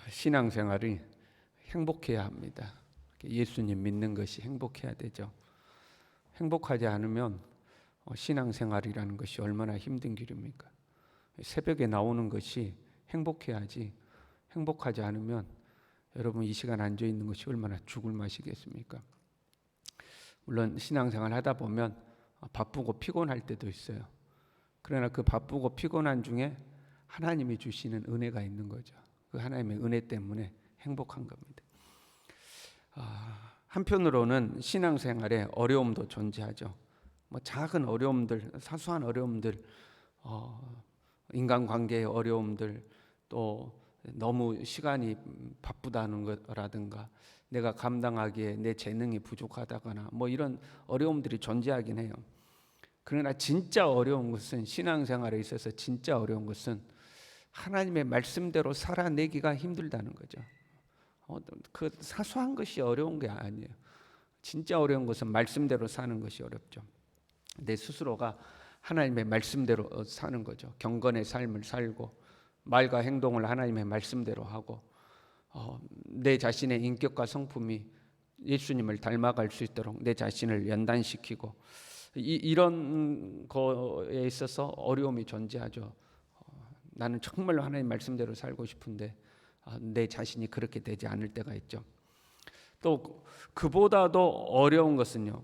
신앙생활이 행복해야 합니다. 예수님 믿는 것이 행복해야 되죠. 행복하지 않으면 신앙생활이라는 것이 얼마나 힘든 길입니까? 새벽에 나오는 것이 행복해야지, 행복하지 않으면 여러분 이 시간 앉아 있는 것이 얼마나 죽을 맛이겠습니까? 물론 신앙생활 하다 보면 바쁘고 피곤할 때도 있어요. 그러나 그 바쁘고 피곤한 중에 하나님이 주시는 은혜가 있는 거죠. 그 하나님의 은혜 때문에 행복한 겁니다. 한편으로는 신앙생활에 어려움도 존재하죠. 작은 어려움들, 사소한 어려움들, 인간관계의 어려움들, 또 너무 시간이 바쁘다는 거라든가 내가 감당하기에 내 재능이 부족하다거나 이런 어려움들이 존재하긴 해요. 그러나 진짜 어려운 것은, 신앙생활에 있어서 진짜 어려운 것은 하나님의 말씀대로 살아내기가 힘들다는 거죠. 그 사소한 것이 어려운 게 아니에요. 진짜 어려운 것은 말씀대로 사는 것이 어렵죠. 내 스스로가 하나님의 말씀대로 사는 거죠. 경건의 삶을 살고 말과 행동을 하나님의 말씀대로 하고 내 자신의 인격과 성품이 예수님을 닮아갈 수 있도록 내 자신을 연단시키고 이런 거에 있어서 어려움이 존재하죠. 나는 정말로 하나님 말씀대로 살고 싶은데 내 자신이 그렇게 되지 않을 때가 있죠. 또 그보다도 어려운 것은요,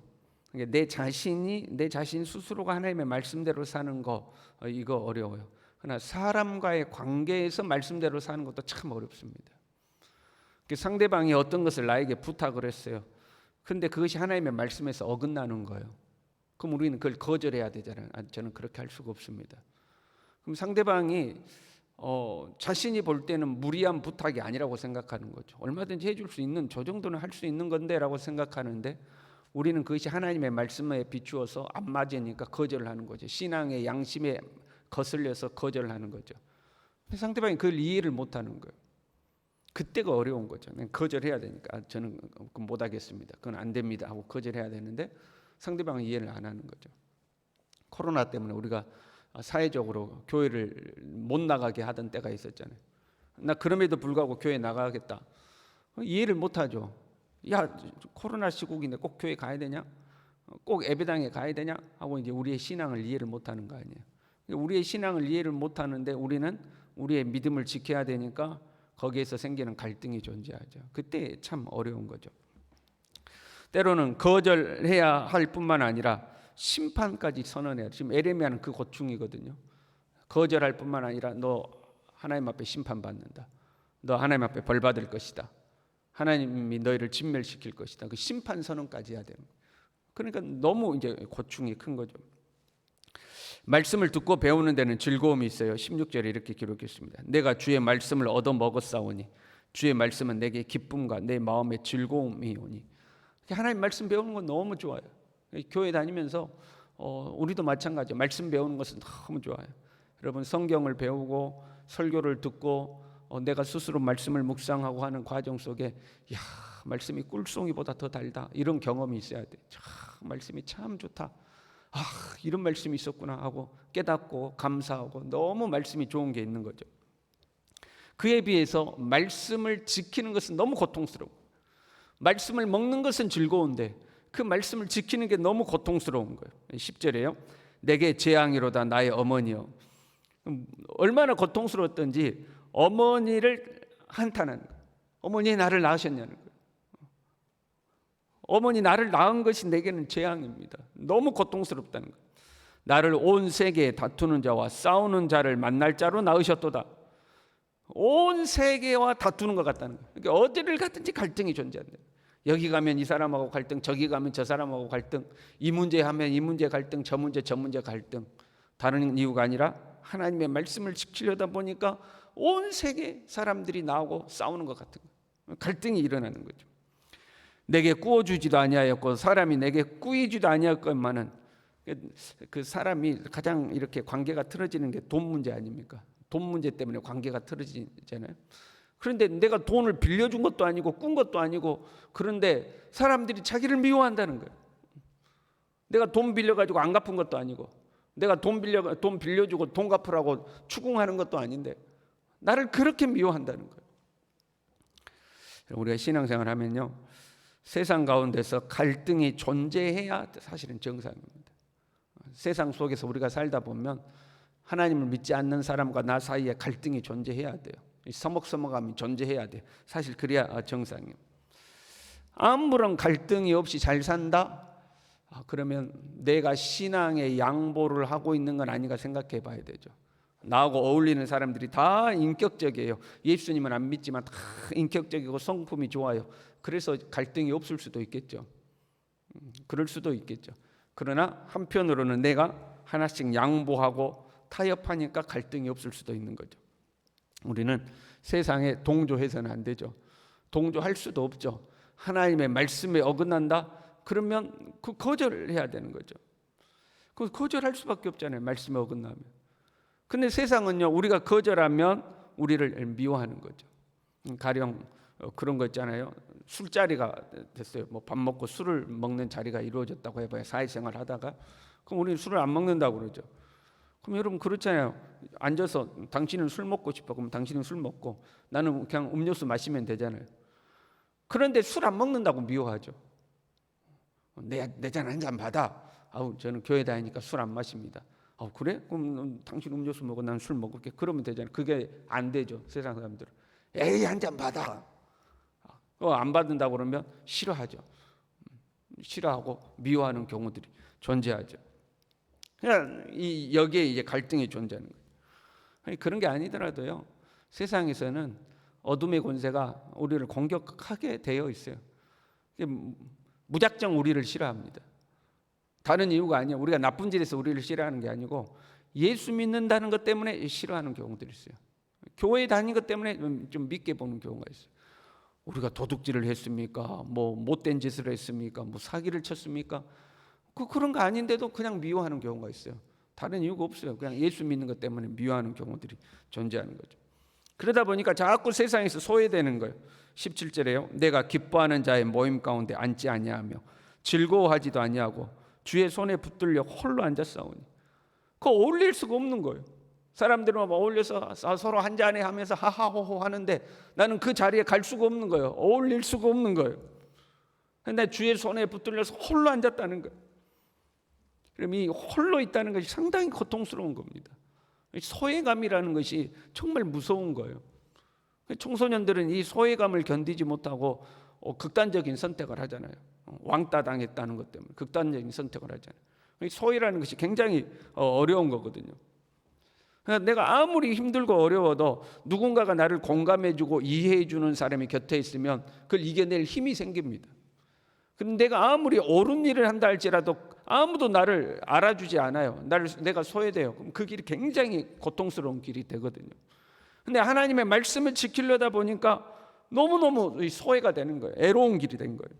내 자신 스스로가 하나님의 말씀대로 사는 거, 이거 어려워요. 그러나 사람과의 관계에서 말씀대로 사는 것도 참 어렵습니다. 상대방이 어떤 것을 나에게 부탁을 했어요. 근데 그것이 하나님의 말씀에서 어긋나는 거예요. 그럼 우리는 그걸 거절해야 되잖아요. 저는 그렇게 할 수가 없습니다. 그럼 상대방이 자신이 볼 때는 무리한 부탁이 아니라고 생각하는 거죠. 얼마든지 해줄 수 있는, 저 정도는 할 수 있는 건데 라고 생각하는데, 우리는 그것이 하나님의 말씀에 비추어서 안 맞으니까 거절을 하는 거죠. 신앙의 양심에 거슬려서 거절을 하는 거죠. 상대방이 그걸 이해를 못하는 거예요. 그때가 어려운 거죠. 거절해야 되니까 저는 못 하겠습니다, 그건 안 됩니다 하고 거절해야 되는데 상대방은 이해를 안 하는 거죠. 코로나 때문에 우리가 사회적으로 교회를 못 나가게 하던 때가 있었잖아요. 나 그럼에도 불구하고 교회 나가겠다, 이해를 못 하죠. 야, 코로나 시국인데 꼭 교회 가야 되냐? 꼭 예배당에 가야 되냐? 하고 이제 우리의 신앙을 이해를 못 하는 거 아니에요. 우리의 신앙을 이해를 못 하는데 우리는 우리의 믿음을 지켜야 되니까 거기에서 생기는 갈등이 존재하죠. 그때 참 어려운 거죠. 때로는 거절해야 할 뿐만 아니라 심판까지 선언해야 돼요. 지금 에레미야는 그 고충이거든요. 거절할 뿐만 아니라 너 하나님 앞에 심판받는다, 너 하나님 앞에 벌 받을 것이다, 하나님이 너희를 진멸시킬 것이다, 그 심판 선언까지 해야 되는 거예요. 그러니까 너무 이제 고충이 큰 거죠. 말씀을 듣고 배우는 데는 즐거움이 있어요. 16절에 이렇게 기록했습니다. 내가 주의 말씀을 얻어 먹었사오니 주의 말씀은 내게 기쁨과 내 마음의 즐거움이 오니. 하나님 말씀 배우는 건 너무 좋아요. 교회 다니면서 우리도 마찬가지예요. 말씀 배우는 것은 너무 좋아요. 여러분, 성경을 배우고 설교를 듣고 내가 스스로 말씀을 묵상하고 하는 과정 속에 말씀이 꿀송이보다 더 달다, 이런 경험이 있어야 돼. 말씀이 참 좋다, 이런 말씀이 있었구나 하고 깨닫고 감사하고 너무 말씀이 좋은 게 있는 거죠. 그에 비해서 말씀을 지키는 것은 너무 고통스러워. 말씀을 먹는 것은 즐거운데 그 말씀을 지키는 게 너무 고통스러운 거예요. 10절에요. 내게 재앙이로다 나의 어머니여. 얼마나 고통스러웠던지 어머니를 한탄하는 거예요. 어머니 나를 낳으셨냐는 거예요. 어머니 나를 낳은 것이 내게는 재앙입니다. 너무 고통스럽다는 거예요. 나를 온 세계에 다투는 자와 싸우는 자를 만날 자로 낳으셨도다. 온 세계와 다투는 것 같다는 거예요. 그러니까 어디를 가든지 갈등이 존재한다. 여기 가면 이 사람하고 갈등, 저기 가면 저 사람하고 갈등, 이 문제 하면 이 문제 갈등, 저 문제 갈등. 다른 이유가 아니라 하나님의 말씀을 지키려다 보니까 온 세계 사람들이 나오고 싸우는 것 같은 거예요. 갈등이 일어나는 거죠. 내게 구워주지도 아니하였고 사람이 내게 꾸이지도 아니하였건만은, 그 사람이 가장 이렇게 관계가 틀어지는 게 돈 문제 아닙니까? 돈 문제 때문에 관계가 틀어지잖아요. 그런데 내가 돈을 빌려준 것도 아니고 꾼 것도 아니고, 그런데 사람들이 자기를 미워한다는 거예요. 내가 돈 빌려가지고 안 갚은 것도 아니고, 내가 돈 빌려주고 돈 갚으라고 추궁하는 것도 아닌데 나를 그렇게 미워한다는 거예요. 우리가 신앙생활 하면요, 세상 가운데서 갈등이 존재해야 사실은 정상입니다. 세상 속에서 우리가 살다 보면 하나님을 믿지 않는 사람과 나 사이에 갈등이 존재해야 돼요. 서먹서먹함이 존재해야 돼요. 사실 그래야 정상이에요. 아무런 갈등이 없이 잘 산다? 그러면 내가 신앙의 양보를 하고 있는 건 아닌가 생각해 봐야 되죠. 나하고 어울리는 사람들이 다 인격적이에요. 예수님은 안 믿지만 다 인격적이고 성품이 좋아요. 그래서 갈등이 없을 수도 있겠죠. 그럴 수도 있겠죠. 그러나 한편으로는 내가 하나씩 양보하고 타협하니까 갈등이 없을 수도 있는 거죠. 우리는 세상에 동조해서는 안 되죠. 동조할 수도 없죠. 하나님의 말씀에 어긋난다? 그러면 그 거절해야 되는 거죠. 그 거절할 수밖에 없잖아요. 말씀에 어긋나면. 근데 세상은요, 우리가 거절하면 우리를 미워하는 거죠. 가령 그런 거 있잖아요. 술자리가 됐어요. 뭐 밥 먹고 술을 먹는 자리가 이루어졌다고 해봐요. 사회생활 하다가. 그럼 우리는 술을 안 먹는다고 그러죠. 그럼 여러분 그렇잖아요. 앉아서 당신은 술 먹고 싶어. 그럼 당신은 술 먹고 나는 그냥 음료수 마시면 되잖아요. 그런데 술 안 먹는다고 미워하죠. 내 잔 한 잔 받아. 저는 교회 다니니까 술 안 마십니다. 그래? 그럼 당신 음료수 먹고 난 술 먹을게. 그러면 되잖아요. 그게 안 되죠. 세상 사람들은. 에이, 한 잔 받아. 안 받는다고 그러면 싫어하죠. 싫어하고 미워하는 경우들이 존재하죠. 그냥 여기에 이제 갈등이 존재하는 거예요. 그런 게 아니더라도요, 세상에서는 어둠의 권세가 우리를 공격하게 되어 있어요. 무작정 우리를 싫어합니다. 다른 이유가 아니에요. 우리가 나쁜 짓에서 우리를 싫어하는 게 아니고 예수 믿는다는 것 때문에 싫어하는 경우들이 있어요. 교회 다니는 것 때문에 좀 믿게 보는 경우가 있어요. 우리가 도둑질을 했습니까? 뭐 못된 짓을 했습니까? 뭐 사기를 쳤습니까? 그런 거 아닌데도 그냥 미워하는 경우가 있어요. 다른 이유가 없어요. 그냥 예수 믿는 것 때문에 미워하는 경우들이 존재하는 거죠. 그러다 보니까 자꾸 세상에서 소외되는 거예요. 17절에요. 내가 기뻐하는 자의 모임 가운데 앉지 아니하며 즐거워하지도 아니하고 주의 손에 붙들려 홀로 앉았사오니. 그거 어울릴 수가 없는 거예요. 사람들은 어울려서 서로 한잔해 하면서 하하호호 하는데 나는 그 자리에 갈 수가 없는 거예요. 어울릴 수가 없는 거예요. 근데 주의 손에 붙들려서 홀로 앉았다는 거예요. 그럼 이 홀로 있다는 것이 상당히 고통스러운 겁니다. 소외감이라는 것이 정말 무서운 거예요. 청소년들은 이 소외감을 견디지 못하고 극단적인 선택을 하잖아요. 왕따 당했다는 것 때문에 극단적인 선택을 하잖아요. 소외라는 것이 굉장히 어려운 거거든요. 그러니까 내가 아무리 힘들고 어려워도 누군가가 나를 공감해주고 이해해주는 사람이 곁에 있으면 그걸 이겨낼 힘이 생깁니다. 그런데 내가 아무리 옳은 일을 한다 할지라도 아무도 나를 알아주지 않아요. 내가 소외돼요. 그럼 그 길이 굉장히 고통스러운 길이 되거든요. 근데 하나님의 말씀을 지키려다 보니까 너무너무 소외가 되는 거예요. 애로운 길이 된 거예요.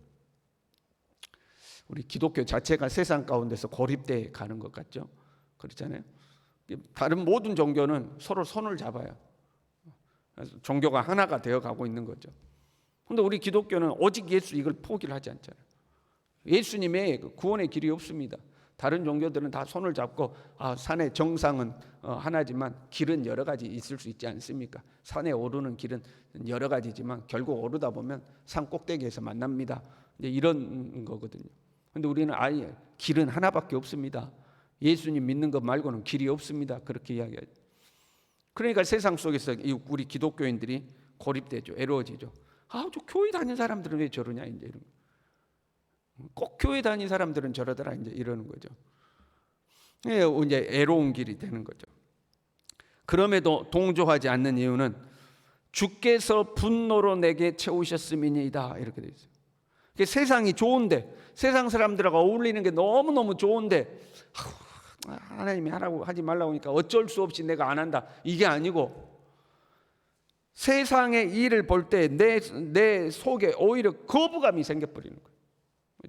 우리 기독교 자체가 세상 가운데서 고립돼 가는 것 같죠? 그렇잖아요. 다른 모든 종교는 서로 손을 잡아요. 종교가 하나가 되어 가고 있는 거죠. 그런데 우리 기독교는 오직 예수 이걸 포기를 하지 않잖아요. 예수님의 구원의 길이 없습니다. 다른 종교들은 다 손을 잡고 산의 정상은 하나지만 길은 여러 가지 있을 수 있지 않습니까? 산에 오르는 길은 여러 가지지만 결국 오르다 보면 산 꼭대기에서 만납니다. 이제 이런 거거든요. 그런데 우리는 아예 길은 하나밖에 없습니다. 예수님 믿는 것 말고는 길이 없습니다. 그렇게 이야기하죠. 그러니까 세상 속에서 우리 기독교인들이 고립되죠. 애로워지죠. 저 교회 다니는 사람들은 왜 저러냐 이제 이런 거. 꼭 교회 다니는 사람들은 저러더라 이제 이러는 거죠. 이제 애로운 길이 되는 거죠. 그럼에도 동조하지 않는 이유는 주께서 분노로 내게 채우셨음이니이다 이렇게 돼 있어요. 세상이 좋은데 세상 사람들하고 어울리는 게 너무너무 좋은데 하나님이 하라고 하지 말라고 하니까 어쩔 수 없이 내가 안 한다 이게 아니고 세상의 일을 볼 때 내 속에 오히려 거부감이 생겨버리는 거예요.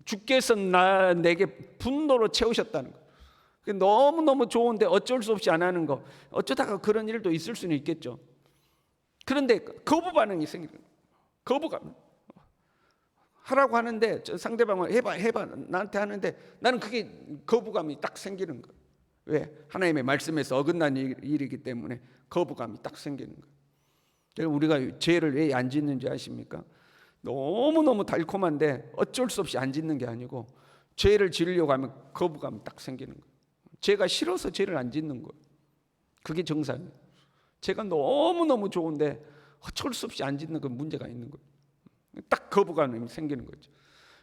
주께서 내게 분노로 채우셨다는 거예요. 너무너무 좋은데 어쩔 수 없이 안 하는 거 어쩌다가 그런 일도 있을 수는 있겠죠. 그런데 거부 반응이 생기는 거예요. 거부감. 하라고 하는데 상대방은 해봐 나한테 하는데 나는 그게 거부감이 딱 생기는 거예요. 왜? 하나님의 말씀에서 어긋난 일이기 때문에 거부감이 딱 생기는 거예요. 우리가 죄를 왜 안 짓는지 아십니까? 너무너무 달콤한데 어쩔 수 없이 안 짓는 게 아니고 죄를 지으려고 하면 거부감이 딱 생기는 거예요. 죄가 싫어서 죄를 안 짓는 거예요. 그게 정상이에요. 죄가 너무너무 좋은데 어쩔 수 없이 안 짓는 그 문제가 있는 거예요. 딱 거부감이 생기는 거죠.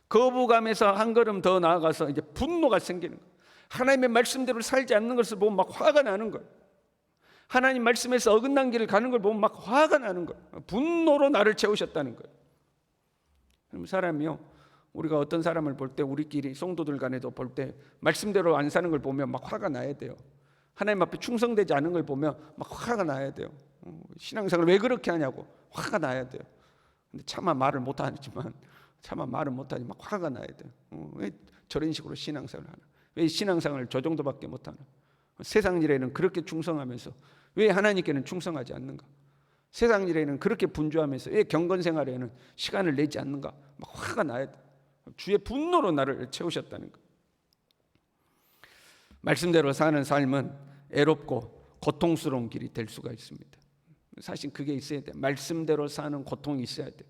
거부감에서 한 걸음 더 나아가서 이제 분노가 생기는 거예요. 하나님의 말씀대로 살지 않는 것을 보면 막 화가 나는 거예요. 하나님 말씀에서 어긋난 길을 가는 걸 보면 막 화가 나는 거예요. 분노로 나를 채우셨다는 거예요. 그럼 사람이요, 우리가 어떤 사람을 볼 때, 우리끼리 성도들 간에도 볼 때 말씀대로 안 사는 걸 보면 막 화가 나야 돼요. 하나님 앞에 충성되지 않은 걸 보면 막 화가 나야 돼요. 신앙생활을 왜 그렇게 하냐고 화가 나야 돼요. 근데 차마 말을 못 하지만 막 화가 나야 돼요. 왜 저런 식으로 신앙생활을 하나? 왜 신앙생활을 저 정도밖에 못 하나? 세상 일에는 그렇게 충성하면서 왜 하나님께는 충성하지 않는가? 세상 일에는 그렇게 분주하면서 왜 경건 생활에는 시간을 내지 않는가? 막 화가 나야 돼. 주의 분노로 나를 채우셨다는 거. 말씀대로 사는 삶은 애롭고 고통스러운 길이 될 수가 있습니다. 사실 그게 있어야 돼. 말씀대로 사는 고통이 있어야 돼.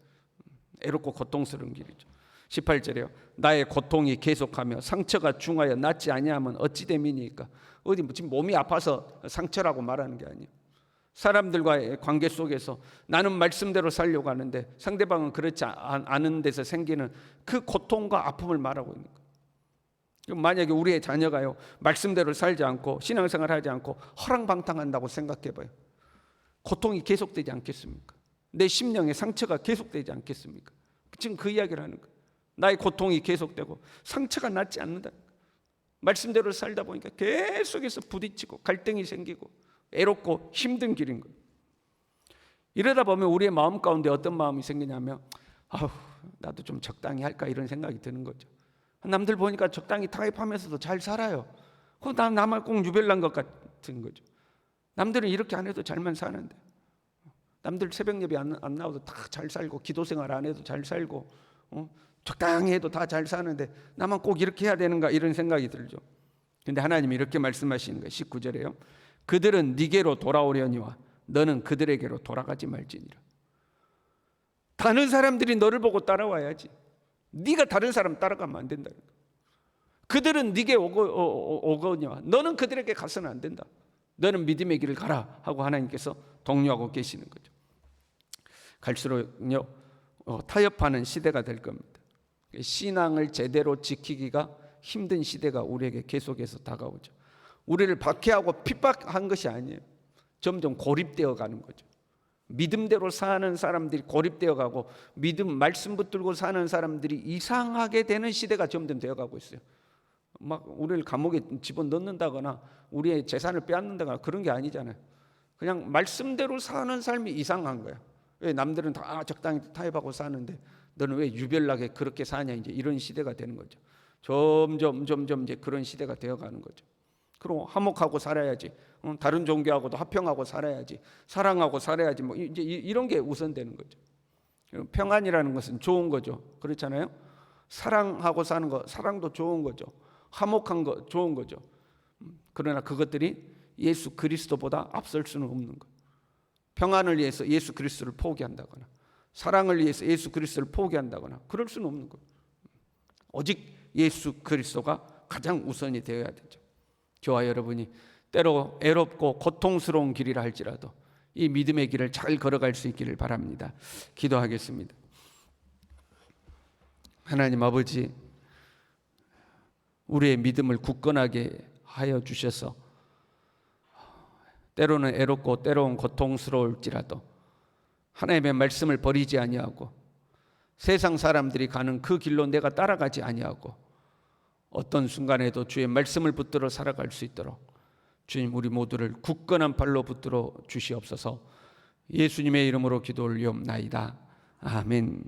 애롭고 고통스러운 길이죠. 18절에요. 나의 고통이 계속하며 상처가 중하여 낫지 아니하면 어찌 됨이니까. 어디 지금 몸이 아파서 상처라고 말하는 게 아니에요. 사람들과의 관계 속에서 나는 말씀대로 살려고 하는데 상대방은 그렇지 않은 데서 생기는 그 고통과 아픔을 말하고 있는 거예요. 만약에 우리의 자녀가요 말씀대로 살지 않고 신앙생활 하지 않고 허랑방탕한다고 생각해봐요. 고통이 계속되지 않겠습니까? 내 심령의 상처가 계속되지 않겠습니까? 지금 그 이야기를 하는 거예요. 나의 고통이 계속되고 상처가 낫지 않는다. 말씀대로 살다 보니까 계속해서 부딪히고 갈등이 생기고 애롭고 힘든 길인 거예요. 이러다 보면 우리의 마음 가운데 어떤 마음이 생기냐면 나도 좀 적당히 할까 이런 생각이 드는 거죠. 남들 보니까 적당히 타협하면서도 잘 살아요. 난 나만 꼭 유별난 것 같은 거죠. 남들은 이렇게 안 해도 잘만 사는데 남들 새벽 예배 안 나와도 다 잘 살고 기도 생활 안 해도 잘 살고 적당히 해도 다 잘 사는데 나만 꼭 이렇게 해야 되는가 이런 생각이 들죠. 근데 하나님이 이렇게 말씀하시는 거예요. 19절에요. 그들은 네게로 돌아오려니와 너는 그들에게로 돌아가지 말지니라. 다른 사람들이 너를 보고 따라와야지. 네가 다른 사람 따라가면 안 된다는 거예요. 그들은 네게 오거니와 너는 그들에게 가서는 안 된다. 너는 믿음의 길을 가라 하고 하나님께서 독려하고 계시는 거죠. 갈수록요 타협하는 시대가 될 겁니다. 신앙을 제대로 지키기가 힘든 시대가 우리에게 계속해서 다가오죠. 우리를 박해하고 핍박한 것이 아니에요. 점점 고립되어 가는 거죠. 믿음대로 사는 사람들이 고립되어 가고 믿음 말씀 붙들고 사는 사람들이 이상하게 되는 시대가 점점 되어 가고 있어요. 막 우리를 감옥에 집어넣는다거나 우리의 재산을 빼앗는다거나 그런 게 아니잖아요. 그냥 말씀대로 사는 삶이 이상한 거야. 왜 남들은 다 적당히 타협하고 사는데 너는 왜 유별나게 그렇게 사냐, 이제 이런 시대가 되는 거죠. 점점 이제 그런 시대가 되어 가는 거죠. 그리고 화목하고 살아야지. 다른 종교하고도 화평하고 살아야지. 사랑하고 살아야지. 뭐 이제 이런 게 우선되는 거죠. 평안이라는 것은 좋은 거죠. 그렇잖아요. 사랑하고 사는 거, 사랑도 좋은 거죠. 화목한 거 좋은 거죠. 그러나 그것들이 예수 그리스도보다 앞설 수는 없는 거예요. 평안을 위해서 예수 그리스도를 포기한다거나 사랑을 위해서 예수 그리스도를 포기한다거나 그럴 수는 없는 거예요. 오직 예수 그리스도가 가장 우선이 되어야 되죠. 저와 여러분이 때로 애롭고 고통스러운 길이라 할지라도 이 믿음의 길을 잘 걸어갈 수 있기를 바랍니다. 기도하겠습니다. 하나님 아버지, 우리의 믿음을 굳건하게 하여 주셔서 때로는 애롭고 때로는 고통스러울지라도 하나님의 말씀을 버리지 아니하고 세상 사람들이 가는 그 길로 내가 따라가지 아니하고 어떤 순간에도 주의 말씀을 붙들어 살아갈 수 있도록 주님 우리 모두를 굳건한 발로 붙들어 주시옵소서. 예수님의 이름으로 기도 올리옵나이다. 아멘.